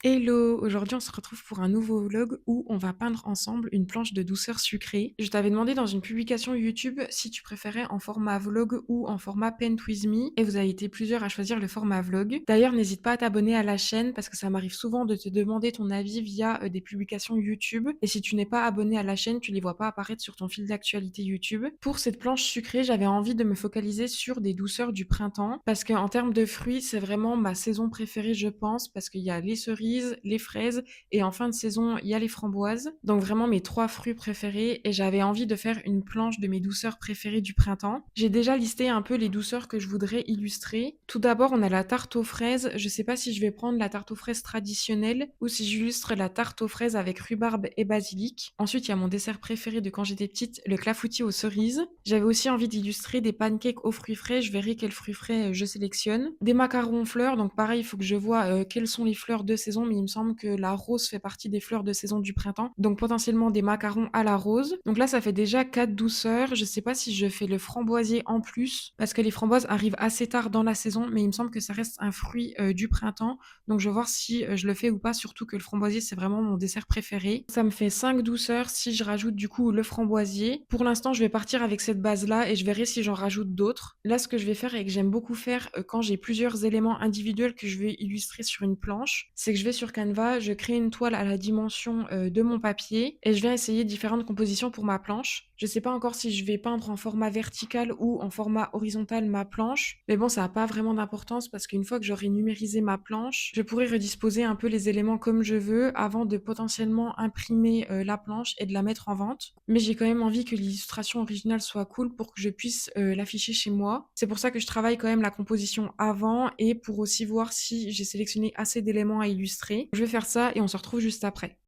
Hello, aujourd'hui on se retrouve pour un nouveau vlog où on va peindre ensemble une planche de douceur sucrée. Je t'avais demandé dans une publication YouTube si tu préférais en format vlog ou en format Paint with Me et vous avez été plusieurs à choisir le format vlog. D'ailleurs, n'hésite pas à t'abonner à la chaîne parce que ça m'arrive souvent de te demander ton avis via des publications YouTube et si tu n'es pas abonné à la chaîne, tu les vois pas apparaître sur ton fil d'actualité YouTube. Pour cette planche sucrée, j'avais envie de me focaliser sur des douceurs du printemps parce qu'en termes de fruits, c'est vraiment ma saison préférée, je pense, parce qu'il y a les cerises, les fraises et en fin de saison, il y a les framboises. Donc vraiment mes 3 fruits préférés et j'avais envie de faire une planche de mes douceurs préférées du printemps. J'ai déjà listé un peu les douceurs que je voudrais illustrer. Tout d'abord, on a la tarte aux fraises. Je sais pas si je vais prendre la tarte aux fraises traditionnelle ou si j'illustre la tarte aux fraises avec rhubarbe et basilic. Ensuite, il y a mon dessert préféré de quand j'étais petite, le clafoutis aux cerises. J'avais aussi envie d'illustrer des pancakes aux fruits frais. Je verrai quels fruits frais je sélectionne. Des macarons fleurs. Donc pareil, il faut que je vois quelles sont les fleurs de saison, mais il me semble que la rose fait partie des fleurs de saison du printemps. Donc potentiellement des macarons à la rose. Donc là, ça fait déjà 4 douceurs. Je sais pas si je fais le framboisier en plus, parce que les framboises arrivent assez tard dans la saison, mais il me semble que ça reste un fruit du printemps. Donc je vais voir si je le fais ou pas, surtout que le framboisier, c'est vraiment mon dessert préféré. Ça me fait 5 douceurs si je rajoute du coup le framboisier. Pour l'instant, je vais partir avec cette base-là et je verrai si j'en rajoute d'autres. Là, ce que je vais faire et que j'aime beaucoup faire quand j'ai plusieurs éléments individuels que je vais illustrer sur une planche, c'est que je vais sur Canva, je crée une toile à la dimension de mon papier et je vais essayer différentes compositions pour ma planche. Je sais pas encore si je vais peindre en format vertical ou en format horizontal ma planche, mais bon, ça n'a pas vraiment d'importance parce qu'une fois que j'aurai numérisé ma planche, je pourrai redisposer un peu les éléments comme je veux avant de potentiellement imprimer la planche et de la mettre en vente. Mais j'ai quand même envie que l'illustration originale soit cool pour que je puisse l'afficher chez moi. C'est pour ça que je travaille quand même la composition avant et pour aussi voir si j'ai sélectionné assez d'éléments à illustrer. Je vais faire ça et on se retrouve juste après.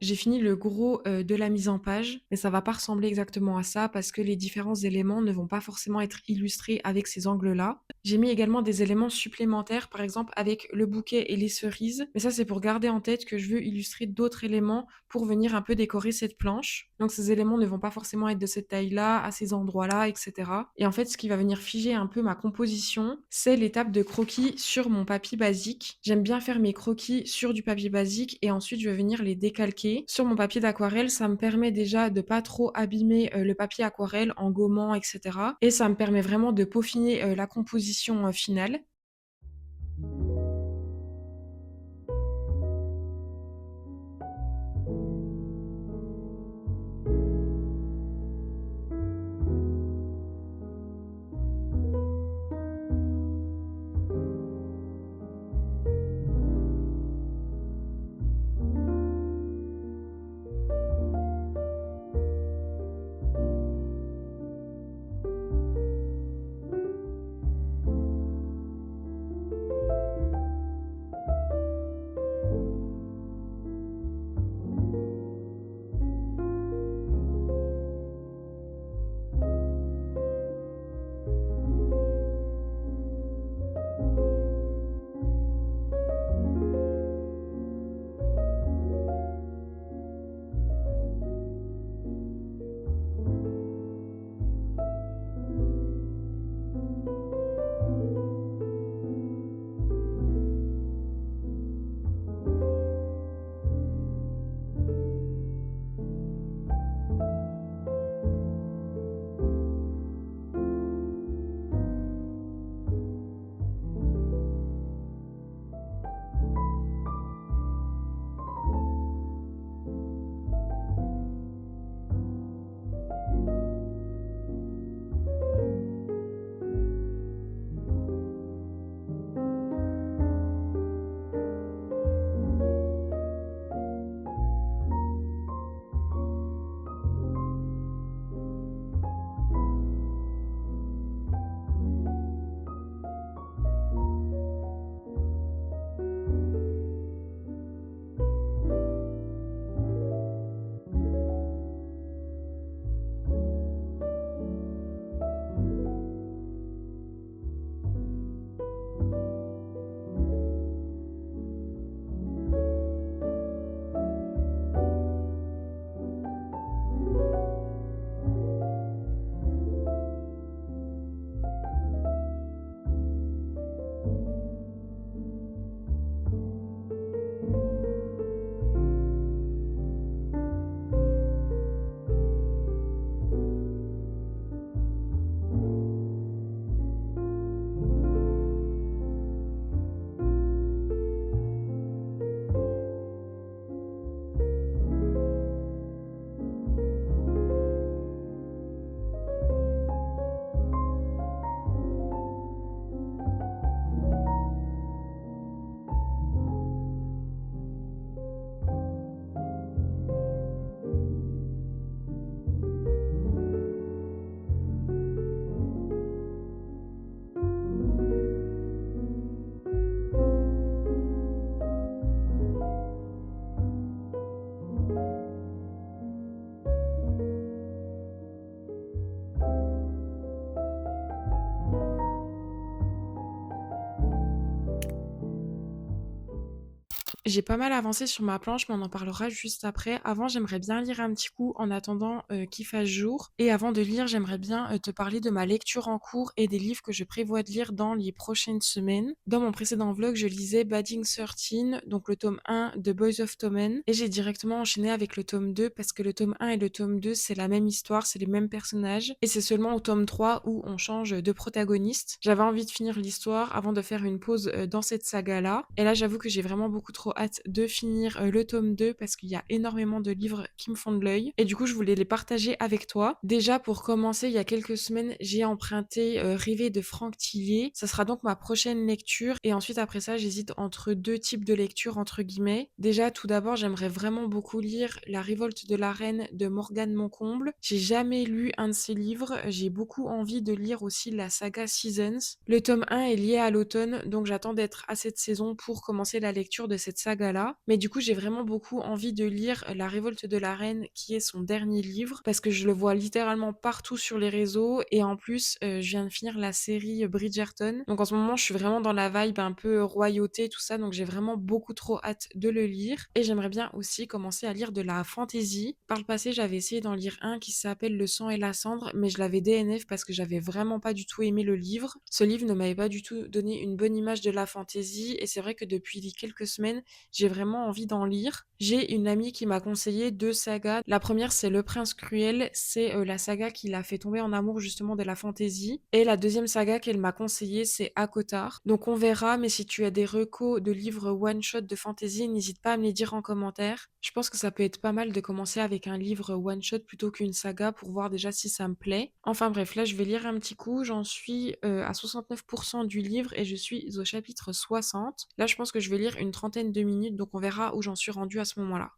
J'ai fini le gros de la mise en page, mais ça va pas ressembler exactement à ça parce que les différents éléments ne vont pas forcément être illustrés avec ces angles-là. J'ai mis également des éléments supplémentaires, par exemple avec le bouquet et les cerises, mais ça c'est pour garder en tête que je veux illustrer d'autres éléments pour venir un peu décorer cette planche. Donc ces éléments ne vont pas forcément être de cette taille-là, à ces endroits-là, etc. Et en fait, ce qui va venir figer un peu ma composition, c'est l'étape de croquis sur mon papier basique. J'aime bien faire mes croquis sur du papier basique et ensuite je vais venir les décalquer sur mon papier d'aquarelle. Ça me permet déjà de pas trop abîmer le papier aquarelle en gommant, etc. Et ça me permet vraiment de peaufiner la composition finale. J'ai pas mal avancé sur ma planche, mais on en parlera juste après. Avant, j'aimerais bien lire un petit coup en attendant, qu'il fasse jour et avant de lire, j'aimerais bien, te parler de ma lecture en cours et des livres que je prévois de lire dans les prochaines semaines. Dans mon précédent vlog, je lisais Badding 13, donc le tome 1 de Boys of Tommen et j'ai directement enchaîné avec le tome 2 parce que le tome 1 et le tome 2, c'est la même histoire, c'est les mêmes personnages et c'est seulement au tome 3 où on change de protagoniste. J'avais envie de finir l'histoire avant de faire une pause, dans cette saga-là et là, j'avoue que j'ai vraiment beaucoup trop hâte de finir le tome 2 parce qu'il y a énormément de livres qui me font de l'œil. Et du coup, je voulais les partager avec toi. Déjà, pour commencer, il y a quelques semaines, j'ai emprunté Rêver de Franck Tillier. Ça sera donc ma prochaine lecture. Et ensuite, après ça, j'hésite entre deux types de lecture, entre guillemets. Déjà, tout d'abord, j'aimerais vraiment beaucoup lire La Révolte de la Reine de Morgane Moncomble. J'ai jamais lu un de ses livres. J'ai beaucoup envie de lire aussi la saga Seasons. Le tome 1 est lié à l'automne, donc j'attends d'être à cette saison pour commencer la lecture de cette saga-là. Mais du coup, j'ai vraiment beaucoup envie de lire La Révolte de la Reine, qui est son dernier livre, parce que je le vois littéralement partout sur les réseaux. Et en plus, je viens de finir la série Bridgerton. Donc en ce moment, je suis vraiment dans la vibe un peu royauté, tout ça. Donc j'ai vraiment beaucoup trop hâte de le lire. Et j'aimerais bien aussi commencer à lire de la fantasy. Par le passé, j'avais essayé d'en lire un qui s'appelle Le sang et la cendre, mais je l'avais DNF parce que j'avais vraiment pas du tout aimé le livre. Ce livre ne m'avait pas du tout donné une bonne image de la fantasy. Et c'est vrai que depuis quelques semaines, j'ai vraiment envie d'en lire. J'ai une amie qui m'a conseillé deux sagas. La première, c'est Le Prince Cruel. C'est la saga qui l'a fait tomber en amour justement de la fantasy. Et la deuxième saga qu'elle m'a conseillée, c'est Akotar. Donc on verra, mais si tu as des recos de livres one-shot de fantasy, n'hésite pas à me les dire en commentaire. Je pense que ça peut être pas mal de commencer avec un livre one-shot plutôt qu'une saga pour voir déjà si ça me plaît. Enfin bref, là je vais lire un petit coup. J'en suis à 69% du livre et je suis au chapitre 60. Là je pense que je vais lire une trentaine de minutes, donc on verra où j'en suis rendue à ce moment-là.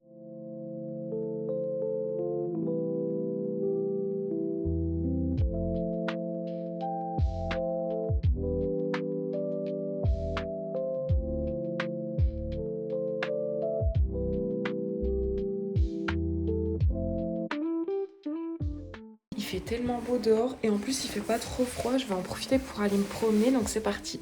Il fait tellement beau dehors et en plus il fait pas trop froid, je vais en profiter pour aller me promener, donc c'est parti.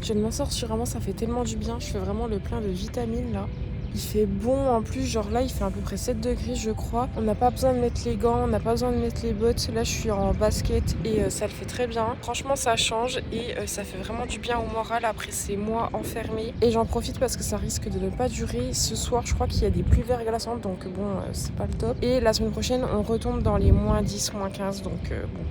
Je ne m'en sors sûrement, ça fait tellement du bien, je fais vraiment le plein de vitamines là. Il fait bon en plus, genre là il fait à peu près 7 degrés je crois. On n'a pas besoin de mettre les gants, on n'a pas besoin de mettre les bottes. Là je suis en basket et ça le fait très bien. Franchement ça change et ça fait vraiment du bien au moral après ces mois enfermés. Et j'en profite parce que ça risque de ne pas durer. Ce soir je crois qu'il y a des pluies verglaçantes donc bon c'est pas le top. Et la semaine prochaine on retombe dans les moins 10, moins 15 donc bon.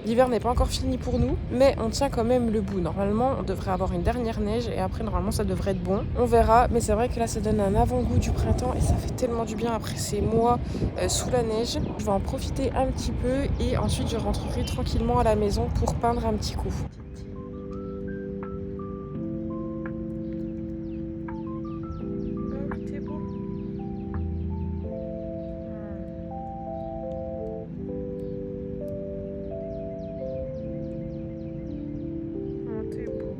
L'hiver n'est pas encore fini pour nous, mais on tient quand même le bout. Normalement, on devrait avoir une dernière neige et après, normalement, ça devrait être bon. On verra, mais c'est vrai que là, ça donne un avant-goût du printemps et ça fait tellement du bien après ces mois sous la neige. Je vais en profiter un petit peu et ensuite, je rentrerai tranquillement à la maison pour peindre un petit coup. Ah oui, t'es beau. Ah, t'es beau.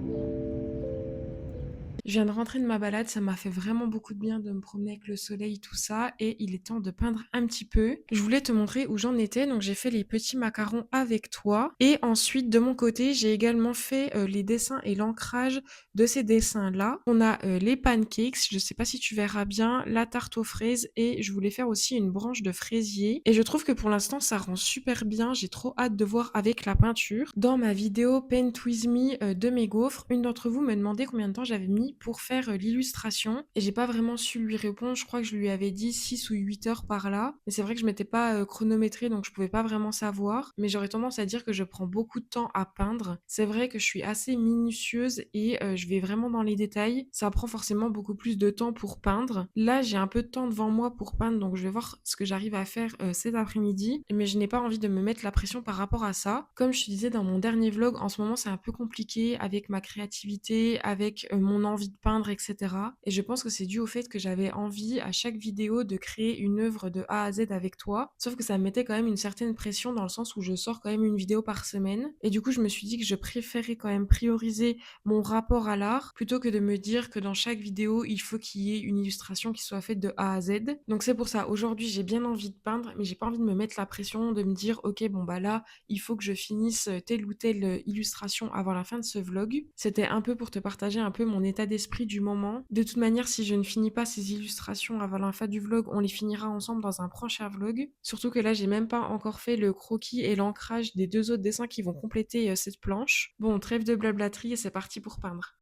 Je viens de rentrer de ma balade, ça m'a fait vraiment beaucoup de bien de me promener avec le soleil, tout ça, et il est temps de peindre un petit peu. Je voulais te montrer où j'en étais, donc j'ai fait les petits macarons avec toi, et ensuite de mon côté, j'ai également fait les dessins et l'ancrage de ces dessins-là. On a les pancakes, je sais pas si tu verras bien, la tarte aux fraises, et je voulais faire aussi une branche de fraisier, et je trouve que pour l'instant, ça rend super bien, j'ai trop hâte de voir avec la peinture. Dans ma vidéo Paint With Me de mes gaufres, une d'entre vous me demandait combien de temps j'avais mis pour faire, l'illustration et j'ai pas vraiment su lui répondre. Je crois que je lui avais dit 6 ou 8 heures par là, mais c'est vrai que je m'étais pas, chronométrée donc je pouvais pas vraiment savoir. Mais j'aurais tendance à dire que je prends beaucoup de temps à peindre. C'est vrai que je suis assez minutieuse et je vais vraiment dans les détails. Ça prend forcément beaucoup plus de temps pour peindre. Là, j'ai un peu de temps devant moi pour peindre, donc je vais voir ce que j'arrive à faire, cet après-midi, mais je n'ai pas envie de me mettre la pression par rapport à ça. Comme je te disais dans mon dernier vlog, en ce moment, c'est un peu compliqué avec ma créativité, avec, mon envie de peindre et cetera et je pense que c'est dû au fait que j'avais envie à chaque vidéo de créer une œuvre de A à Z avec toi. Sauf que ça me mettait quand même une certaine pression dans le sens où je sors quand même une vidéo par semaine et du coup, je me suis dit que je préférais quand même prioriser mon rapport à l'art plutôt que de me dire que dans chaque vidéo, il faut qu'il y ait une illustration qui soit faite de A à Z. Donc c'est pour ça, aujourd'hui, j'ai bien envie de peindre, mais j'ai pas envie de me mettre la pression, de me dire, ok, bon bah là, il faut que je finisse telle ou telle illustration avant la fin de ce vlog. C'était un peu pour te partager un peu mon état d'esprit du moment. De toute manière, si je ne finis pas ces illustrations avant la fin du vlog, on les finira ensemble dans un prochain vlog. Surtout que là, j'ai même pas encore fait le croquis et l'ancrage des 2 autres dessins qui vont compléter cette planche. Bon, trêve de blablaterie et c'est parti pour peindre.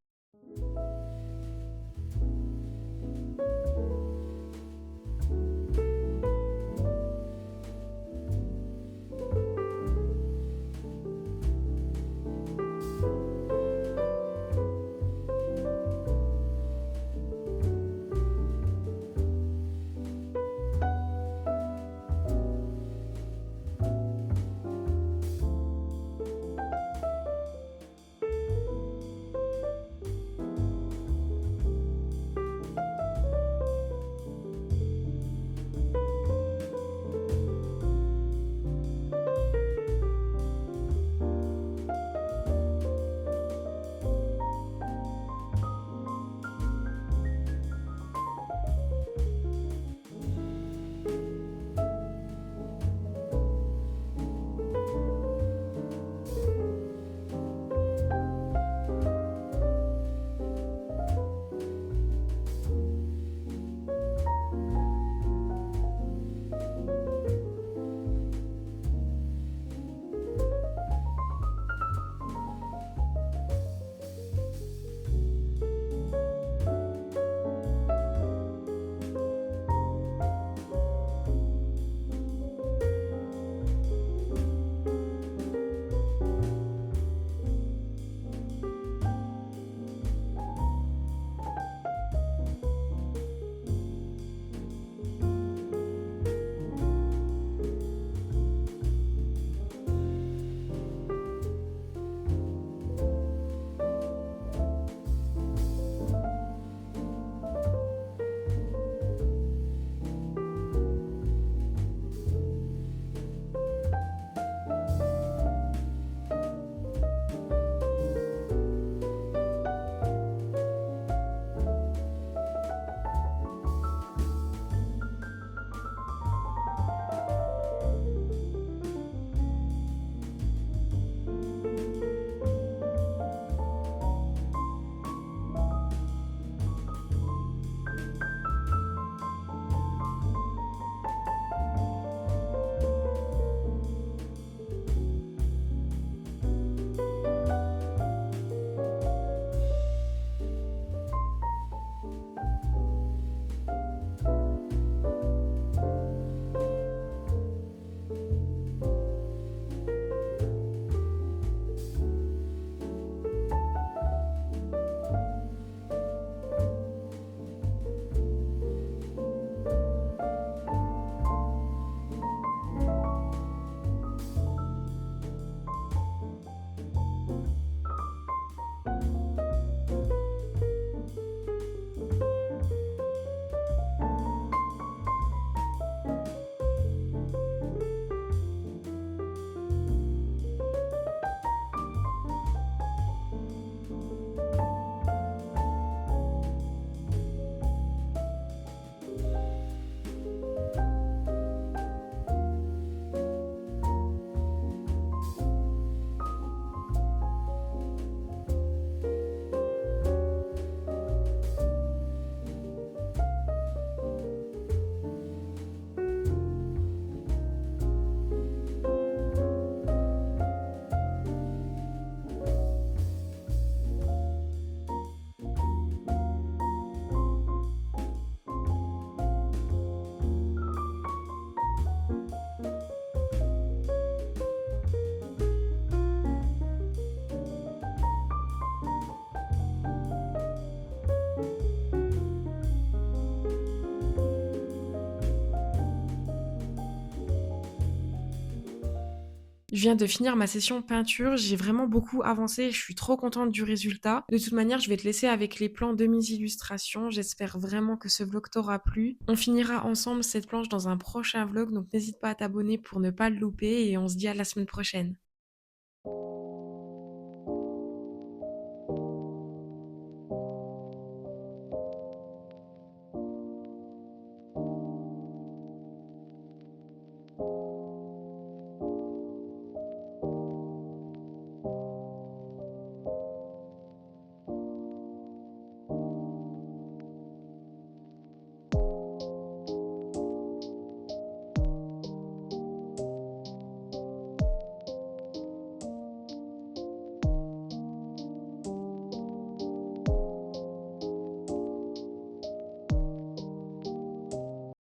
Je viens de finir ma session peinture, j'ai vraiment beaucoup avancé, je suis trop contente du résultat. De toute manière, je vais te laisser avec les plans de mes illustrations. J'espère vraiment que ce vlog t'aura plu. On finira ensemble cette planche dans un prochain vlog, donc n'hésite pas à t'abonner pour ne pas le louper et on se dit à la semaine prochaine.